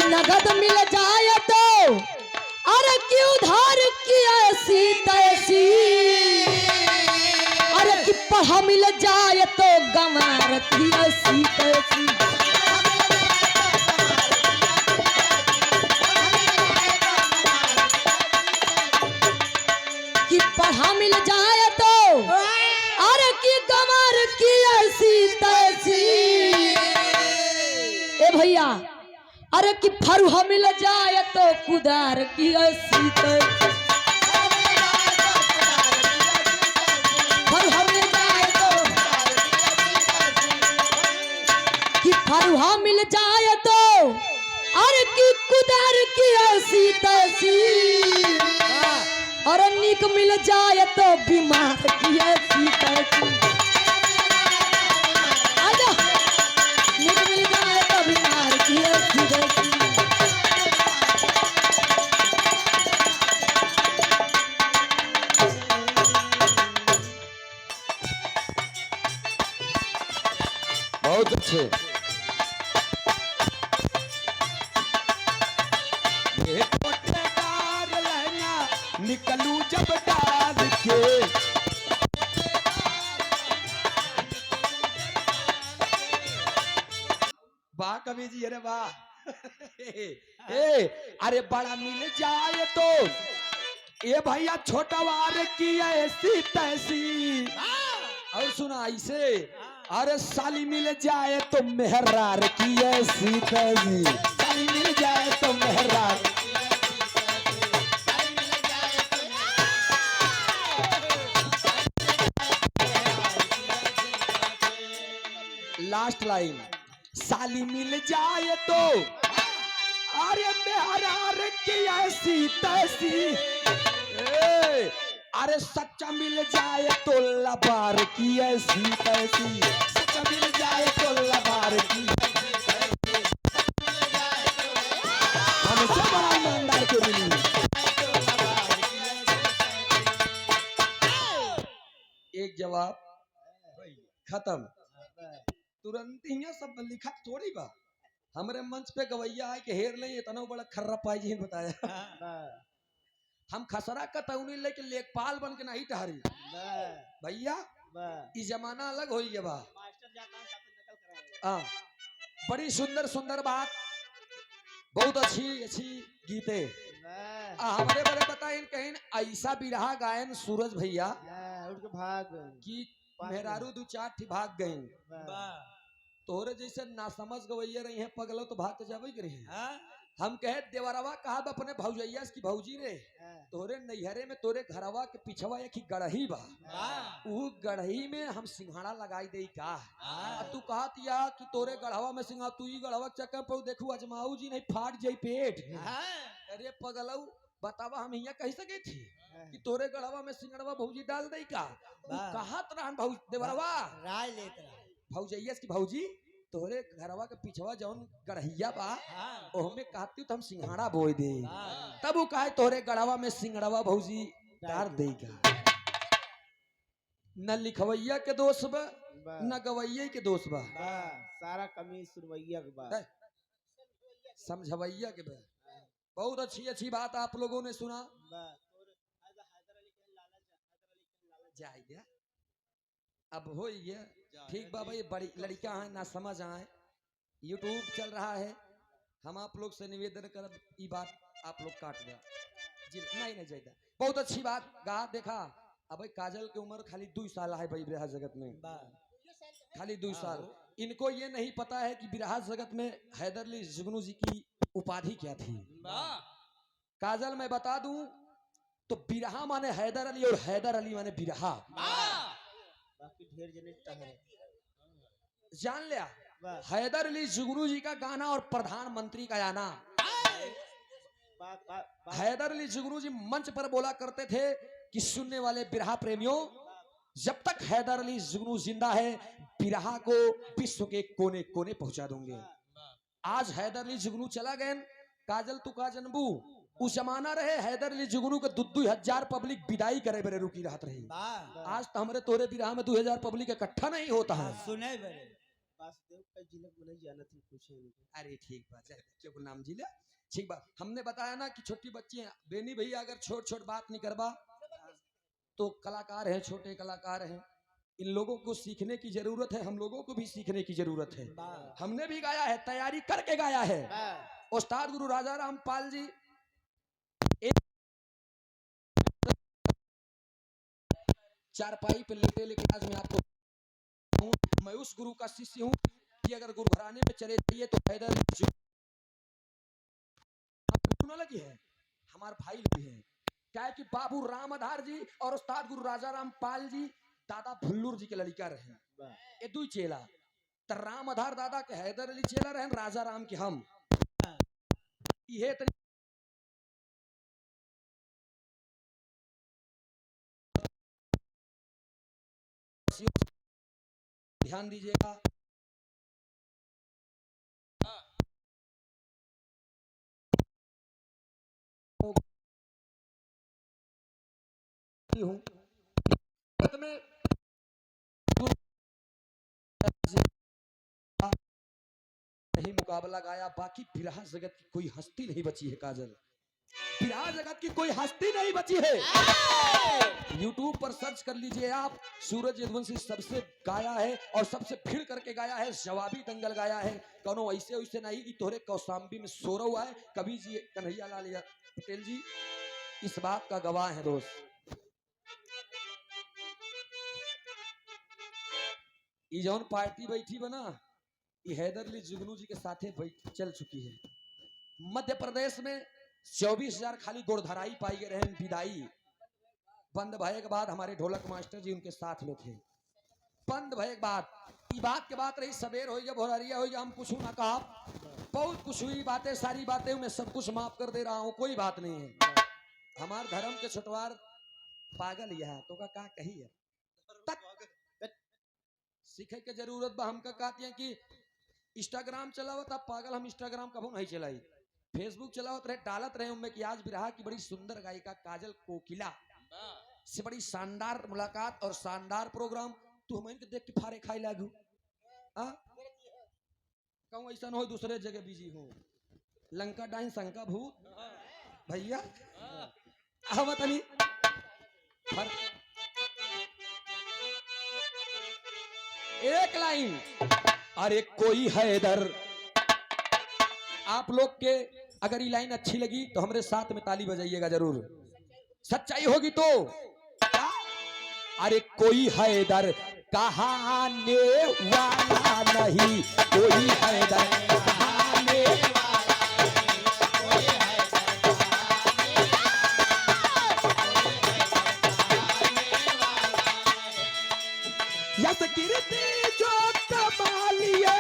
नगद मिल जाए तो अरे क्यों धार की ऐसी तैसी, अरे कि पढ़ा मिल जाए तो गंवार की ऐसी तैसी। कि पढ़ा मिल जाए तो अरे कि गंवार की ऐसी तैसी। ए भैया अरे कि फरुहा मिल जाए तो कुदार की ऐसी तैसी। फरुहा मिल जाए तो कि फरुहा मिल जाए तो अरे कि कुदार की ऐसी तैसी। अरे नीक मिल जाए तो बीमार की ऐसी तैसी। आजा नीक मिल जाए तो बीमार की ऐसी तैसी। बहुत अच्छे। ये कोटेदार लहंगा निकलू जब डाल के, वाह कवि जी, अरे वाह। अरे बड़ा मिल जाए तो ये भैया छोटा वार की ऐसी तैसी। और सुना ऐसे, अरे साली मिल जाए तो मेहरार की ऐसी तैसी। साली मिल जाए तो मेहरार। लास्ट लाइन, साली मिल जाए तो अरे मेहरार की ऐसी तैसी। अरे सच्चा मिल जाए तो लबार की ऐसी तैसी। सच्चा मिल जाए तो लबार की। हमसे बड़ा ईमानदार के मिली। एक जवाब खत्म, तुरंत ही सब लिखा थोड़ी बा। हमारे मंच पे गवैया है कि हेर ले इतना बड़ा खर्रा पाई जी बताया। हम खसरा का तौनी लेके लेखपाल बन के नहीं ठहरी भैया। इस जमाना अलग हो गया बा। बड़ी सुंदर सुंदर बात, बहुत अच्छी अच्छी गीते हमारे बड़े बताए। कहीं ऐसा बिरहा गायन सूरज भैया की मेहरारू दो चार ठी भाग गए। तोरे जैसे ना समझ गवैया रही है पगलो तो भाग जावे रही है। हम कहे देवरवा कहा अपने भौजैया की भौजी रे, तोरे नैहरे में तोरे घरवा के पिछवा एक ही गढ़ही बा। उ गढ़ही में हम सिंघाड़ा लगाई दे का। तू कहत या कि तोरे गढ़वा में सिंघा, तू ही गढ़वा चक्कर पर देखू अजमाऊ जी नहीं फाट जाई पेट। अरे पगलऊ बतावा हम यहाँ कह सके थी कि तोरे गढ़वा में सिंगड़वा भौजी डाल दे का। कहत रहन भौज देवरवा राय लेत रहा भौजैया की भौजी तोरे घरवा के पिछवा जौन गढ़हिया बा ओहमे कहती तो हम सिंघाड़ा बोई दे। तब वो कहे तोरे गढ़वा में सिंगड़वा भौजी डाल देगा। न लिखवैया के दोष बा न गवैया के दोष बा, सारा कमीज सुरवैया के बा, समझवैया के बा। बहुत अच्छी अच्छी बात आप लोगों ने सुना। जाएगा अब हो गया ठीक बाबा। ये बड़ी लड़कियां हैं ना समझ आए, यूट्यूब चल रहा है। हम आप लोग से निवेदन कर ये बात आप लोग काट दिया जी, नहीं जाएगा। बहुत अच्छी बात गा देखा। अब काजल की उम्र खाली 2 साल है भाई बिरहा जगत में, खाली 2 साल। इनको ये नहीं पता है कि बिरहा जगत में हैदर अली जुगनू जी की उपाधि क्या थी। काजल मैं बता दूं तो बिरहा माने हैदर अली और हैदर अली माने बिरहा। बाकी ढेर जने टहरे जान लिया। हैदर अली जुगनू जी का गाना और प्रधानमंत्री का गाना। हैदर अली जुगनू जी मंच पर बोला करते थे कि सुनने वाले बिरहा प्रेमियों जब तक हैदर अली जुगनू जिंदा है बिरहा को विश्व के कोने कोने पहुंचा दूंगे। आज हैदर अली जुगनू चला गए, काजल तू का जनबू उस जमाना रहे हैदर अली जुगनू के 2,000 पब्लिक विदाई करे बरे रुकी रहत रही। आज तो हमारे तोरे बिरहा में 2,000 पब्लिक इकट्ठा नहीं होता है। सुने बरे वासुदेव का जिले में नहीं जाना थी कुछ है। अरे ठीक बात है, बच्चों को नाम जिला ठीक बात। हमने बताया ना कि छोटी बच्ची हैं, बेनी भैया अगर छोट छोट बात नहीं करवा तो कलाकार हैं, छोटे कलाकार हैं, इन लोगों को सीखने की जरूरत है, हम लोगों को भी सीखने की जरूरत है। हमने भी गाया है, तैयारी करके गाया है। उस्ताद गुरु राजा राम पाल जी चारपाई पे लेटे लेके आज मैं आपको हूँ, मैं उस गुरु का शिष्य हूँ कि अगर गुरु घराने में चले जाइए तो हैदर लगी है, हमारे भाई लगी है। क्या है कि बाबू राम आधार जी और उस्ताद गुरु राजा राम पाल जी दादा भुल्लूर जी के लड़का रहे, ये दू चेला। तो राम आधार दादा के हैदर अली चेला रहे, राजा राम के हम ये ध्यान दीजिएगा। में नहीं मुकाबला गाया, बाकी बिरहा जगत की कोई हस्ती नहीं बची है काजल, बिरहा जगत की कोई हस्ती नहीं बची है। YouTube पर सर्च कर लीजिए आप, सूरज यदुवंशी सबसे गाया है और सबसे भीड़ करके गाया है, जवाबी दंगल गाया है। कौनो ऐसे वैसे नहीं कि तोहरे कौशाम्बी में सोरा हुआ है। कवि जी कन्हैया लाल पटेल जी इस बात का गवाह है दोस्त। ये जौन पार्टी बैठी बना ये हैदर अली जुगनू जी के साथे चल चुकी है। मध्य प्रदेश में 24,000 खाली गोरधराई पाई गए रहे। विदाई बंद भय के बाद हमारे ढोलक मास्टर जी उनके साथ में थे। बंद भय के बाद ये बात के बात रही, सबेर हो गया, भोररिया हो गया, हम कुछ ना कहा, बहुत कुछ हुई बातें, सारी बातें मैं सब कुछ माफ कर दे रहा हूँ, कोई बात नहीं है। हमारे धर्म के छुटवार पागल यह तो का कही है सीखे के जरूरत बा। हमका कहती है कि इंस्टाग्राम चलावत आप पागल, हम इंस्टाग्राम कभी नहीं चलाई, फेसबुक चलावत रहे, डालत रहे उनमें कि आज बिरहा की बड़ी सुंदर गायिका काजल कोकिला से बड़ी शानदार मुलाकात और शानदार प्रोग्राम। तू हम इनके देख के फारे खाई लागू कहूँ ऐसा न हो दूसरे जगह बिजी हो। लंका डाइन शंका भूत भैया बतानी एक लाइन, अरे कोई हैदर। आप लोग के अगर ये लाइन अच्छी लगी तो हमारे साथ में ताली बजाइएगा जरूर, सच्चाई होगी तो। अरे कोई हैदर कहाने वाला नहीं, कोई हैदर कहाने यस गिरती जो कमालिए,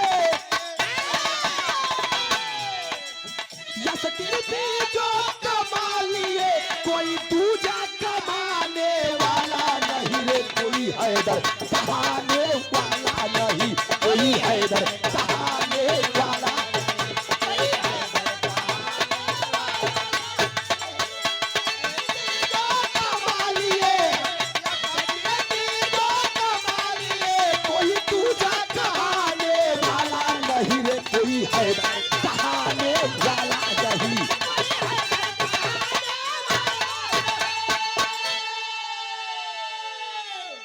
यस गिरती जो कमालिए, कोई दूजा कमाने वाला नहीं रे, कोई हैदर कहाने वाला नहीं, कोई हैदर कहाने वाला।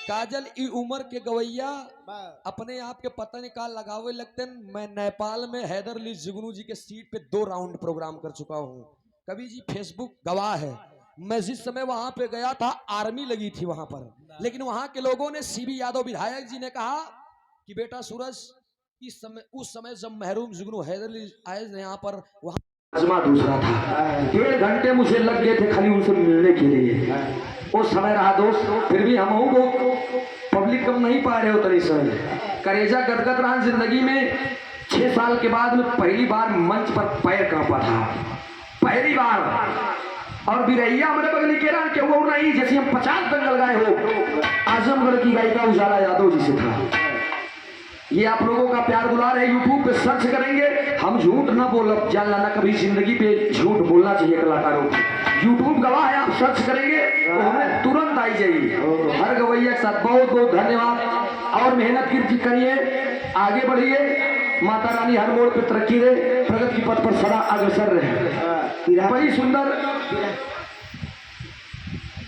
काजल ई उम्र के गवैया अपने आप के पता नहीं का लगावे लगते। मैं नेपाल में हैदर अली जुगनू जी के सीट पे 2 राउंड प्रोग्राम कर चुका हूँ। कवि जी फेसबुक गवाह है, मैं जिस समय वहां पे गया था आर्मी लगी थी वहां पर, लेकिन वहां के लोगों ने सीबी यादव विधायक जी ने कहा कि बेटा सूरज उस समय जब महरूम जुगनू हैदर अली आए यहाँ पर, वहां दूसरा था। 1.5 घंटे मुझे लग गए थे खाली उनसे मिलने के लिए। वो समय रहा दोस्त, फिर भी हम पब्लिक कम नहीं पा रहे हो तरी समय। करेजा गदगद रहा जिंदगी में। 6 साल के बाद में पहली बार मंच पर पैर कांपा था, पहली बार। और बिरैया हमारे बगली के रान के वो नहीं जैसे हम 50 दंगल गाए हो आजमगढ़ की गायिका उजाला यादव जी से था। ये आप लोगों का प्यार दुलार है। यूट्यूब पे सर्च करेंगे, हम झूठ ना बोलब, जानना ना कभी जिंदगी पे झूठ बोलना चाहिए कलाकारों को। यूट्यूब गवाह है, आप सर्च करेंगे तो हमें तुरंत आई जाइए। हर गवैया के साथ बहुत बहुत धन्यवाद और मेहनत की करिए, आगे बढ़िए, माता रानी हर मोड़ पे तरक्की दे, प्रगति की पथ पर सदा अग्रसर रहे। बड़ी सुंदर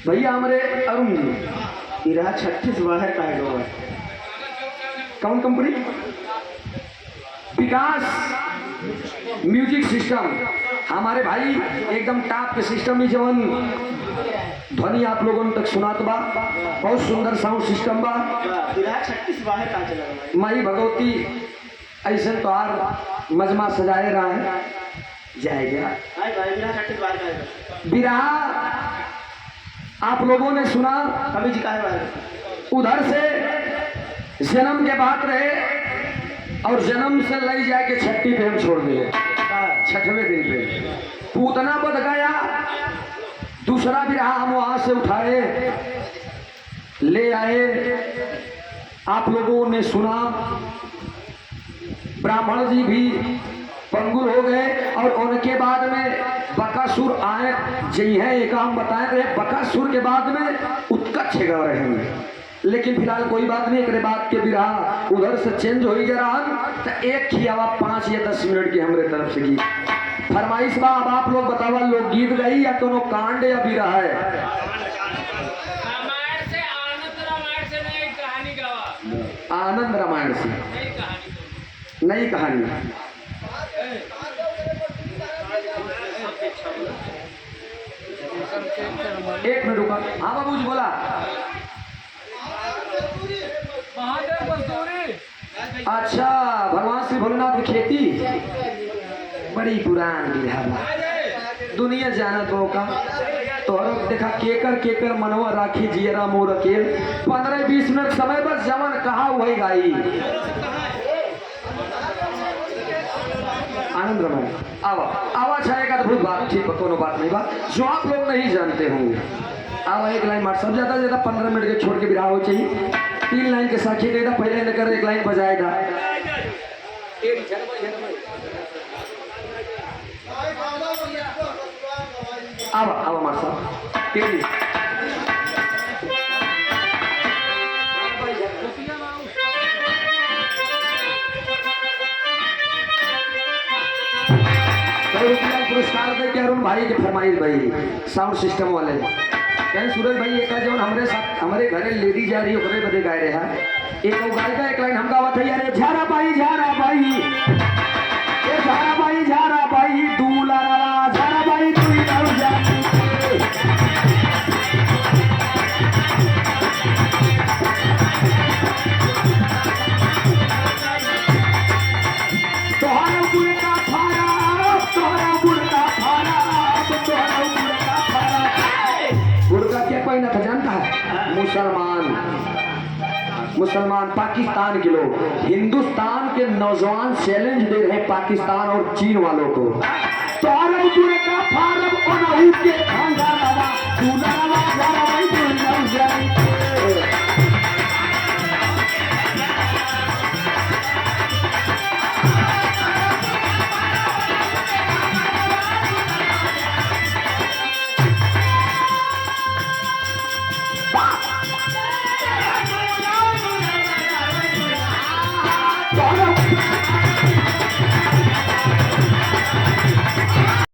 भैया हमारे अरुण जी इरा 36 बाहर का है। कौन कंपनी? विकास म्यूजिक सिस्टम हमारे भाई एकदम टॉप के सिस्टम ही जवन ध्वनि आप लोगों तक सुनात बा, बहुत सुंदर साउंड सिस्टम बा। इरा 36 बाहर का चला माई भगवती ऐसे तो आर मजमा सजाए रहा है जाएगा। बिरहा आप लोगों ने सुना, कभी जी का है उधर से जन्म के बात रहे और जन्म से ले जाके छठी पे हम छोड़ दिए, 6वें दिन पे पूतना बद गया। दूसरा बिरहा हम वहां से उठाए ले आए, आप लोगों ने सुना। ब्राह्मण जी भी पंगुल हो गए और उनके बाद में बकासुर आए जी है, एक हम बताए रहे बकासुर के बाद में उत्कच गा रहे हैं। लेकिन फिलहाल कोई बात नहीं, एक बात के बिरहा उधर से चेंज हो ही जा रहा तो एक खियावा 5 या 10 मिनट की हमारे तरफ से गीत फरमाइश बा। अब आप लोग बतावा, लोग गीत गई या दोनों कांड या बिरहा है? रामायण से नई कहानी गावा। आनंद रामायण से नई कहानी। एक मिनट रुका। हाँ बाबू जी बोला। अच्छा, भगवान श्री भोलेनाथ की खेती बड़ी पुरान बिरहा दुनिया जाना तो का तोहर देखा केकर केकर मनवा राखी जियरा मोर अकेल 15-20 मिनट समय बस जवन कहा वही गाई। आनंद रामायण आवाज है एक अद्भुत बात, ठीक है, कोनो बात नहीं बात जो आप लोग नहीं जानते होंगे। अब एक लाइन मार सब ज्यादा ज्यादा 15 मिनट के छोड़ के बिरहा हो चाहिए। 3 लाइन के साखी दे था पहले न कर, एक लाइन बजाए था। अब हमारे साथ तेरी पुरस्कार दे के अरुण भाई के फरमाइश भाई साउंड सिस्टम वाले कहीं सूरज भाई एक जो हमारे साथ हमारे घरे लेडी जा रही है बदे गाय रहा एक गायिका एक लाइन हम गावत है यार झारा भाई ये झारा भाई दूला रवा झारा भाई तू जाऊ जा मुसलमान पाकिस्तान के लोग हिंदुस्तान के नौजवान चैलेंज दे रहे हैं पाकिस्तान और चीन वालों को। तो अरब का फारब और के खानदान Bye.